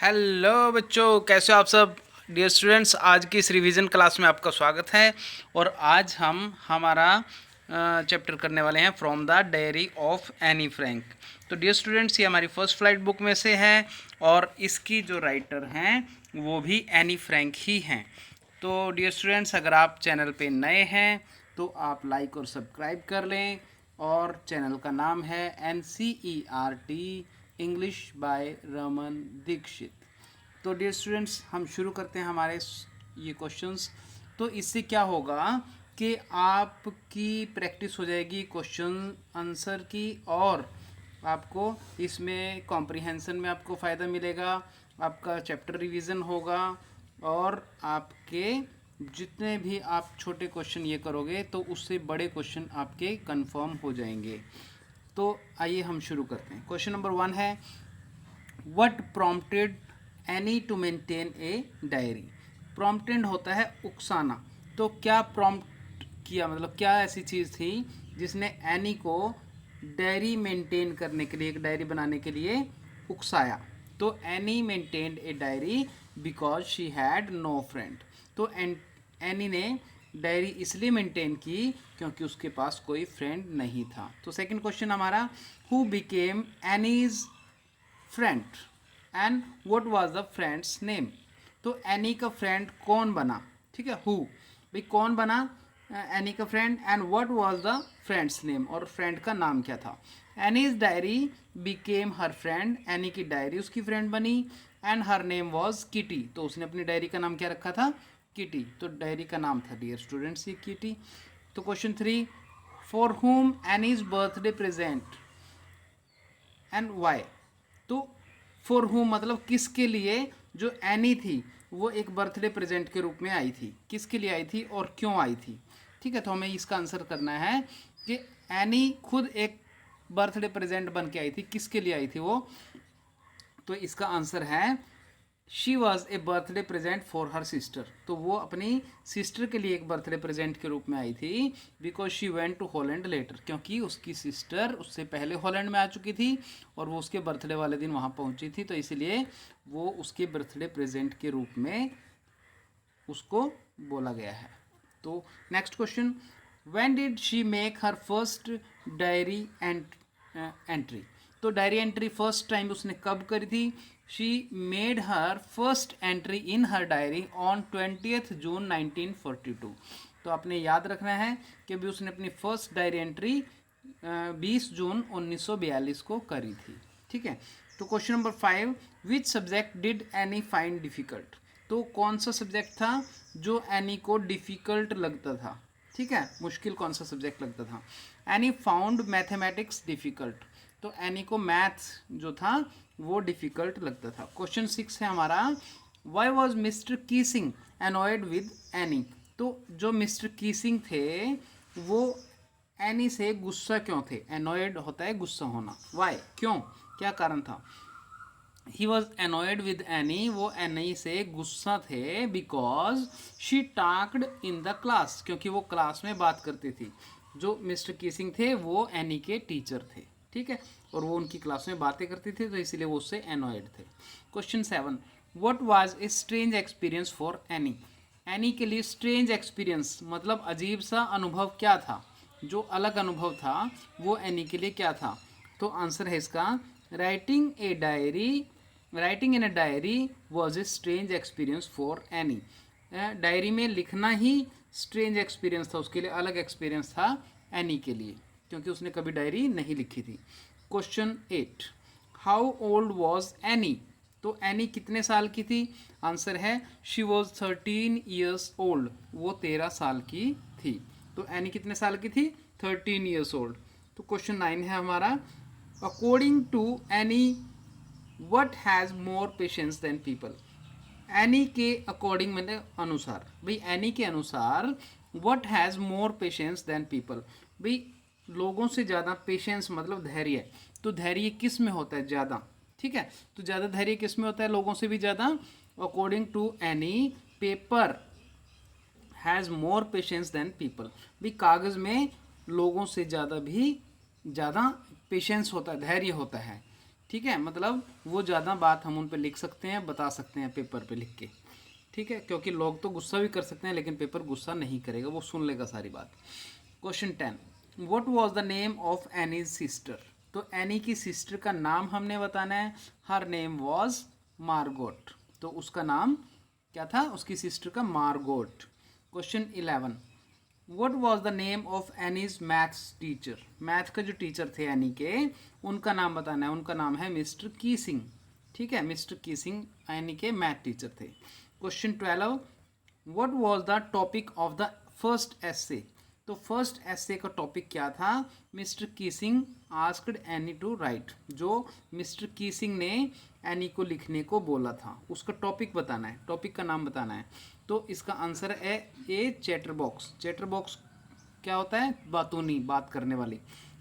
Hello बच्चों, कैसे हो आप सब। डियर स्टूडेंट्स, आज की इस रिवीजन क्लास में आपका स्वागत है। और आज हम हमारा चैप्टर करने वाले हैं from the diary of Anne Frank. तो डियर स्टूडेंट्स, ये हमारी फर्स्ट फ्लाइट बुक में से है और इसकी जो राइटर हैं वो भी एनी फ्रैंक ही हैं। तो डियर स्टूडेंट्स, अगर आप चैनल पे नए हैं तो आप लाइक और सब्सक्राइब कर लें। और चैनल का नाम है NCERT English by Raman Dikshit. तो डियर स्टूडेंट्स, हम शुरू करते हैं हमारे ये क्वेश्चंस। तो इससे क्या होगा कि आपकी प्रैक्टिस हो जाएगी क्वेश्चन आंसर की, और आपको इसमें कॉम्प्रिहेंशन में आपको फ़ायदा मिलेगा, आपका चैप्टर रिवीजन होगा, और आपके जितने भी आप छोटे क्वेश्चन ये करोगे तो उससे बड़े क्वेश्चन आपके कंफर्म हो जाएंगे। तो आइए हम शुरू करते हैं। क्वेश्चन नंबर 1 है, what prompted any two maintain a diary. Prompted होता है उकसाना। तो क्या प्रॉम्प्ट किया, मतलब क्या ऐसी चीज़ थी जिसने एनी को डायरी मेंटेन करने के लिए, एक डायरी बनाने के लिए उकसाया। तो Anne maintained a diary because she had no friend. तो एनी ने डायरी इसलिए मेंटेन की क्योंकि उसके पास कोई फ्रेंड नहीं था। तो सेकंड क्वेश्चन हमारा, who became Anne's friend and what was the friend's name. तो एनी का फ्रेंड कौन बना, ठीक है, हु, भाई कौन बना एनी का friend, and what was the friend's name, और फ्रेंड का नाम क्या था। एनीज डायरी बिकेम हर फ्रेंड, एनी की डायरी उसकी फ्रेंड बनी, and her name was kitty. तो उसने अपनी डायरी का नाम क्या रखा था, किटी। तो डायरी का नाम था डियर स्टूडेंट्स ये किटी। तो question 3, for whom Anne's birthday present and why. तो फॉर हुम मतलब किसके लिए जो एनी थी वो एक बर्थडे प्रेजेंट के रूप में आई थी, किसके लिए आई थी और क्यों आई थी। ठीक है, तो हमें इसका आंसर करना है कि एनी खुद एक बर्थडे प्रेजेंट बन के आई थी, किसके लिए आई थी वो। तो इसका आंसर है she was a birthday present for her sister. तो वो अपनी सिस्टर के लिए एक बर्थडे प्रेजेंट के रूप में आई थी, because she went to Holland later, क्योंकि उसकी सिस्टर उससे पहले हॉलैंड में आ चुकी थी और वो उसके बर्थडे वाले दिन वहाँ पहुँची थी। तो इसलिए वो उसके बर्थडे प्रेजेंट के रूप में उसको बोला गया है। तो next question, when did she make her first diary entry. तो डायरी एंट्री फर्स्ट टाइम उसने कब करी थी। She made her first entry in her diary on 20 जून 1942। तो आपने याद रखना है कि अभी उसने अपनी फर्स्ट डायरी एंट्री 20 जून 1942 को करी थी। ठीक है, तो question number 5, which subject did any find difficult. तो कौन सा सब्जेक्ट था जो एनी को डिफ़िकल्ट लगता था, ठीक है, मुश्किल कौन सा सब्जेक्ट लगता था। Any found mathematics difficult. तो एनी को मैथ्स जो था वो डिफ़िकल्ट लगता था। क्वेश्चन 6 है हमारा, why was mister Keesing annoyed with Annie. तो जो मिस्टर कीसिंग थे वो एनी से गुस्सा क्यों थे। एनॉयड होता है गुस्सा होना, वाई क्यों, क्या कारण था। He was annoyed with Annie, वो एनी से गुस्सा थे because she talked in the class, क्योंकि वो क्लास में बात करती थी। जो मिस्टर कीसिंग थे वो एनी के टीचर थे, ठीक है, और वो उनकी क्लास में बातें करती थी, तो इसलिए वो उससे एनॉयड थे। Question 7, what was a strange experience for any. Any के लिए स्ट्रेंज एक्सपीरियंस मतलब अजीब सा अनुभव क्या था, जो अलग अनुभव था वो एनी के लिए क्या था। तो आंसर है इसका, writing a diary, writing in a diary was a strange experience for any. Diary में लिखना ही स्ट्रेंज एक्सपीरियंस था, उसके लिए अलग एक्सपीरियंस था एनी के लिए, क्योंकि उसने कभी डायरी नहीं लिखी थी। Question 8, how old was any. तो एनी कितने साल की थी। आंसर है शी वॉज 13 ईयर्स ओल्ड, वो 13 साल की थी। तो एनी कितने साल की थी, 13 ईयर्स ओल्ड। तो क्वेश्चन 9 है हमारा, according to Anne what has more patience than people. Anne के अकॉर्डिंग मतलब अनुसार, भाई एनी के अनुसार what has more patience than people, भाई लोगों से ज़्यादा पेशेंस मतलब धैर्य। तो धैर्य किस में होता है ज़्यादा, ठीक है, तो ज़्यादा धैर्य किस में होता है, लोगों से भी ज़्यादा। According to Anne paper has more patience than people, भी कागज़ में लोगों से ज़्यादा भी ज़्यादा पेशेंस होता है, धैर्य होता है। ठीक है, मतलब वो ज़्यादा बात हम उन पे लिख सकते हैं, बता सकते हैं पेपर पे लिख के। ठीक है, क्योंकि लोग तो गुस्सा भी कर सकते हैं लेकिन पेपर गुस्सा नहीं करेगा, वो सुन लेगा सारी बात। Question 10, what was the name of Annie's sister. तो एनी की सिस्टर का नाम हमने बताना है। हर नेम वाज मार्गोट, तो उसका नाम क्या था उसकी सिस्टर का? Margot. Question 11, what was the name of Annie's maths teacher. Math का जो टीचर थे एनी के, उनका नाम बताना है। उनका नाम है मिस्टर कीसिंग। ठीक है, मिस्टर कीसिंग एनी के मैथ टीचर थे। Question 12, what was the topic of the first essay. तो फर्स्ट एसे का टॉपिक क्या था? Mister Keesing asked Annie to write. जो मिस्टर कीसिंग ने एनी को लिखने को बोला था, उसका टॉपिक बताना है, टॉपिक का नाम बताना है। तो इसका आंसर है ए चैटर बॉक्स। चैटर बॉक्स क्या होता है? बातूनी, बात करने वाली।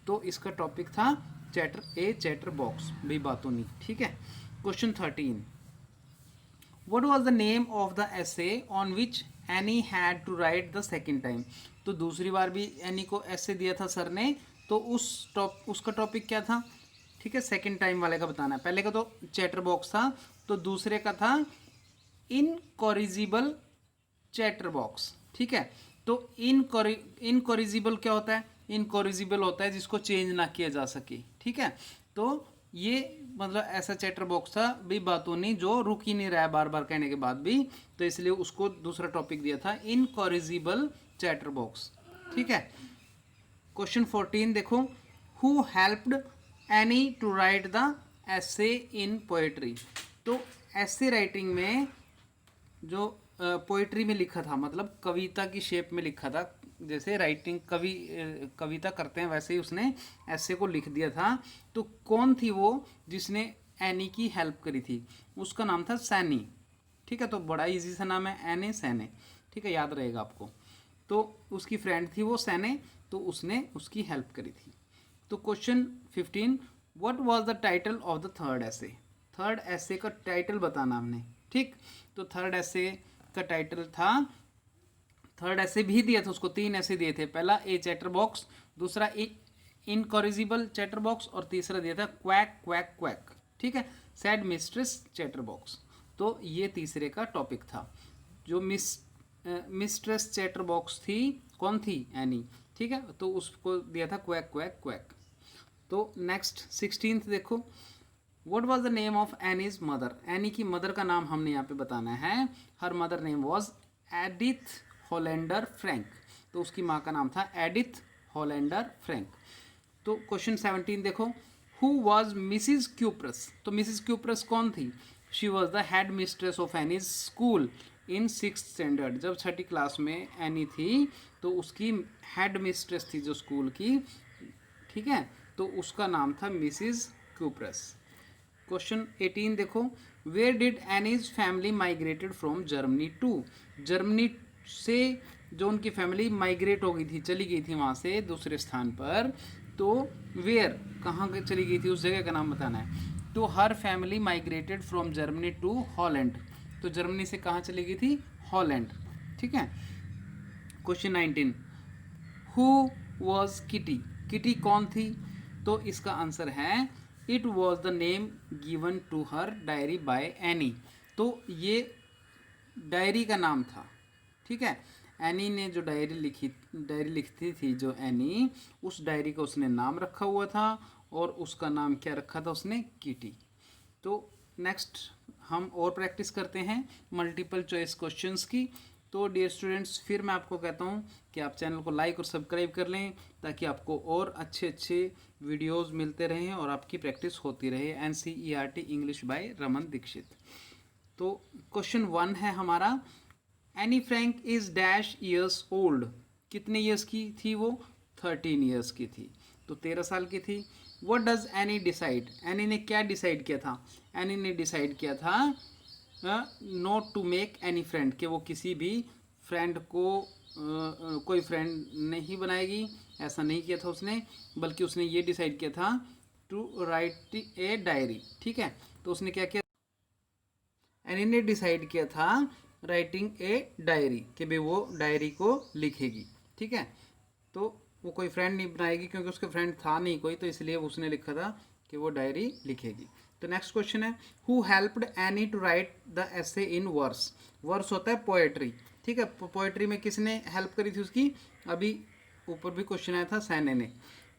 तो इसका टॉपिक था चैटर बॉक्स, भी बातूनी। ठीक है। Question 13, what was the name of the essay on which Anne had to write the second time. तो दूसरी बार भी एनी को एसे दिया था सर ने, तो उसका टॉपिक क्या था? ठीक है, सेकेंड टाइम वाले का बताना है। पहले का तो चैटर बॉक्स था, तो दूसरे का था इनकॉरिजिबल चैटर बॉक्स। ठीक है, तो इनकॉरिजिबल क्या होता है? इनकॉरिजिबल होता है जिसको चेंज ना किया जा सके। ठीक है, तो ये मतलब ऐसा चैटर बॉक्स था भी बातूनी, जो रुक ही नहीं रहा है बार बार कहने के बाद भी, तो इसलिए उसको दूसरा टॉपिक दिया था इनकॉरिजिबल चैटर बॉक्स। ठीक है। क्वेश्चन 14 देखो, who helped Anne to write the essay in poetry. तो एसे राइटिंग में जो पोइट्री में लिखा था, मतलब कविता की शेप में लिखा था, जैसे राइटिंग कविता करते हैं वैसे ही उसने ऐसे को लिख दिया था। तो कौन थी वो जिसने एनी की हेल्प करी थी? उसका नाम था सैनी। ठीक है, तो बड़ा इजी सा नाम है, एने सैने। ठीक है, याद रहेगा आपको। तो उसकी फ्रेंड थी वो सैने, तो उसने उसकी हेल्प करी थी। तो question 15, what was the title of the third ऐसे। थर्ड ऐसे का टाइटल बताना हमने। ठीक, तो थर्ड ऐसे का टाइटल था, थर्ड ऐसे भी दिया था उसको, 3 ऐसे दिए थे। पहला ए चैटर बॉक्स, दूसरा इनकॉरिजिबल चैटर बॉक्स, और तीसरा दिया था क्वैक क्वैक क्वैक। ठीक है, सैड मिस्ट्रेस चैटर बॉक्स। तो ये तीसरे का टॉपिक था। जो मिस्ट्रेस चैटर बॉक्स थी, कौन थी? एनी। ठीक है, तो उसको दिया था क्वैक क्वैक क्वैक। तो नेक्स्ट 16th देखो, what was the name of Annie's mother. Annie की मदर का नाम हमने यहाँ पे बताना है। Her mother name was Edith Hollander Frank. तो उसकी माँ का नाम था एडिथ होलेंडर फ्रैंक। तो क्वेश्चन 17 देखो, हु वाज मिसिज क्यूप्रस। तो मिसिज क्यूप्रस कौन थी? She was the head mistress of Annie's school in 6th standard. जब 6ठी क्लास में एनी थी तो उसकी हेड मिस्ट्रेस थी जो स्कूल की। ठीक है, तो उसका नाम था मिसिज क्यूप्रस। क्वेश्चन 18 देखो, where did Anne's family migrated from Germany to. Germany से जो उनकी फैमिली माइग्रेट हो गई थी, चली गई थी वहाँ से दूसरे स्थान पर, तो वेयर कहाँ चली गई थी, उस जगह का नाम बताना है। तो her family migrated from Germany to Holland. तो जर्मनी से कहाँ चली गई थी? हॉलैंड। ठीक है। Question 19, who was Kitty. Kitty कौन थी? तो इसका आंसर है it was the name given to her diary by Annie. तो ये डायरी का नाम था। ठीक है, एनी ने जो डायरी लिखती थी जो एनी, उस डायरी का उसने नाम रखा हुआ था, और उसका नाम क्या रखा था उसने? किटी। तो नेक्स्ट हम और प्रैक्टिस करते हैं मल्टीपल चॉइस क्वेश्चंस की। तो डियर स्टूडेंट्स, फिर मैं आपको कहता हूँ कि आप चैनल को लाइक और सब्सक्राइब कर लें, ताकि आपको और अच्छे अच्छे वीडियोस मिलते रहें और आपकी प्रैक्टिस होती रहे। NCERT English by Raman Dikshit. तो क्वेश्चन 1 है हमारा, Anne Frank is dash years old. कितने ईयर्स की थी वो? 13 ईयर्स की थी, तो 13 साल की थी। What does any decide. Any ने क्या डिसाइड किया था? एनी ने डिसाइड किया था not to make any friend, कि वो किसी भी फ्रेंड को कोई फ्रेंड नहीं बनाएगी, ऐसा नहीं किया था उसने, बल्कि उसने ये डिसाइड किया था टू राइट ए डायरी। ठीक है, तो उसने क्या किया? एनी ने डिसाइड किया था राइटिंग ए डायरी, कि भाई वो डायरी को लिखेगी। ठीक है, तो वो कोई फ्रेंड नहीं बनाएगी, क्योंकि उसके फ्रेंड था नहीं कोई, तो इसलिए उसने लिखा था कि वो डायरी लिखेगी। तो नेक्स्ट क्वेश्चन है, who helped Anne to write the essay in verse. Verse होता है पोएट्री, ठीक है। पोएट्री में किसने हेल्प करी थी उसकी, अभी ऊपर भी क्वेश्चन आया था सैने ने।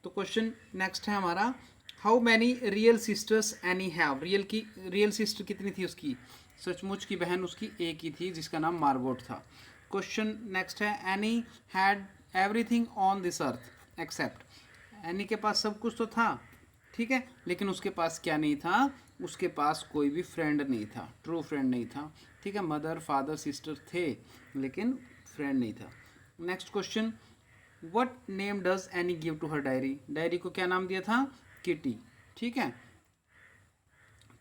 तो क्वेश्चन नेक्स्ट है हमारा, how many real sisters any have. Real sister कितनी थी उसकी, सचमुच की बहन उसकी एक ही थी जिसका नाम मार्गोट था। क्वेश्चन नेक्स्ट है, Anne had everything on this earth except. Anne के पास सब कुछ तो था, ठीक है, लेकिन उसके पास क्या नहीं था, उसके पास कोई भी फ्रेंड नहीं था, ट्रू फ्रेंड नहीं था, ठीक है। मदर फादर सिस्टर थे लेकिन फ्रेंड नहीं था। Next question, what name does Anne give to her diary. Diary को क्या नाम दिया था, किटी, ठीक है।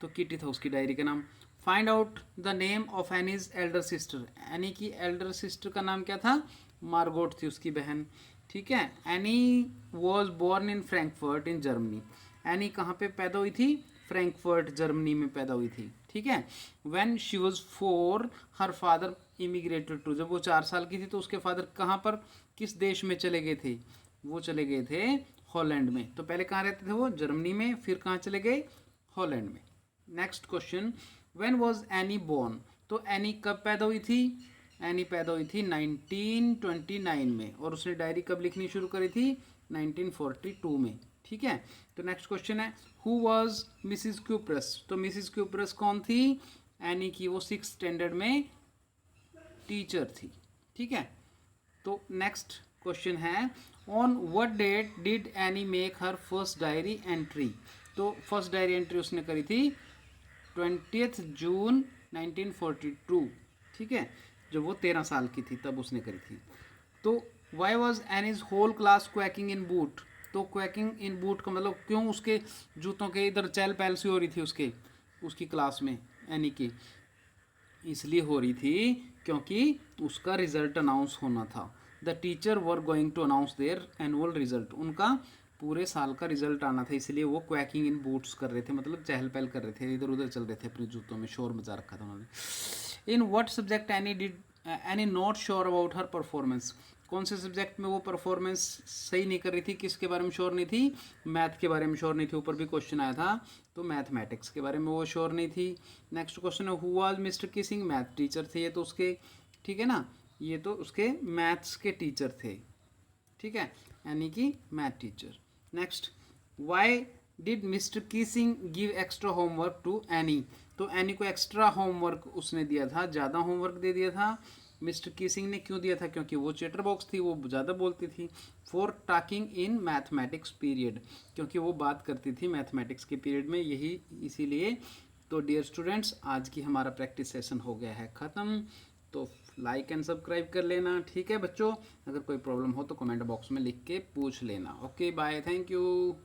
तो किटी था उसकी डायरी का नाम। Find out the name of Annie's Elder sister. Any की एल्डर सिस्टर का नाम क्या था, मार्गोट थी उसकी बहन, ठीक है। Anne was born in Frankfurt in Germany. Anne कहाँ पे पैदा हुई थी, फ्रैंकफर्ट जर्मनी में पैदा हुई थी, ठीक है। When she was 4 her father immigrated to. जब वो 4 साल की थी तो उसके फादर कहाँ पर, किस देश में चले गए थे, वो चले गए थे हॉलैंड में। तो पहले कहाँ रहते थे वो, जर्मनी में, फिर कहाँ चले गए, हॉलैंड में। Next question, when was Anne born. तो एनी कब पैदा हुई थी, एनी पैदा हुई थी 1929 में, और उसने डायरी कब लिखनी शुरू करी थी, 1942 में, ठीक है। तो नेक्स्ट क्वेश्चन है, हु वॉज मिसिज क्यूप्रस। तो मिसिज क्यूप्रस कौन थी, एनी की वो 6th स्टैंडर्ड में टीचर थी, ठीक है। तो नेक्स्ट क्वेश्चन है, on what date did Anne make her first diary entry. तो फर्स्ट डायरी एंट्री उसने करी थी 20 जून 1942, ठीक है, जब वो 13 साल की थी तब उसने करी थी। तो why was Annie's whole class quacking in boot. तो क्वैकिंग इन बूट का मतलब क्यों उसके जूतों के इधर चहल पहल सी हो रही थी उसकी क्लास में, एनी की, इसलिए हो रही थी क्योंकि उसका रिजल्ट अनाउंस होना था। The teacher were going to announce their annual result. उनका पूरे साल का रिजल्ट आना था, इसलिए वो क्वैकिंग इन बूट्स कर रहे थे, मतलब चहल पहल कर रहे थे, इधर उधर चल रहे थे अपने जूतों में, शोर मचा रखा था उन्होंने। In what subject any not sure about her performance. कौन से सब्जेक्ट में वो परफॉर्मेंस सही नहीं कर रही थी, किसके बारे में श्योर नहीं थी, मैथ के बारे में श्योर नहीं थी। ऊपर भी क्वेश्चन आया था, तो मैथमेटिक्स के बारे में वो श्योर नहीं थी। नेक्स्ट क्वेश्चन है, who was mister Keesing. Math teacher थे ये तो उसके, ठीक है ना, ये तो उसके मैथ्स के टीचर थे, ठीक है, यानी कि math teacher. Next, why did mister Keesing give extra homework to Anne. तो एनी को एक्स्ट्रा होमवर्क उसने दिया था, ज़्यादा होमवर्क दे दिया था मिस्टर किसिंग ने। क्यों दिया था, क्योंकि वो चैटर बॉक्स थी, वो ज़्यादा बोलती थी। For talking in mathematics period, क्योंकि वो बात करती थी मैथमेटिक्स के पीरियड में, यही इसीलिए। तो डियर स्टूडेंट्स, आज की हमारा प्रैक्टिस सेशन हो गया है ख़त्म। तो लाइक एंड सब्सक्राइब कर लेना, ठीक है बच्चों। अगर कोई प्रॉब्लम हो तो कमेंट बॉक्स में लिख के पूछ लेना। Okay bye, thank you.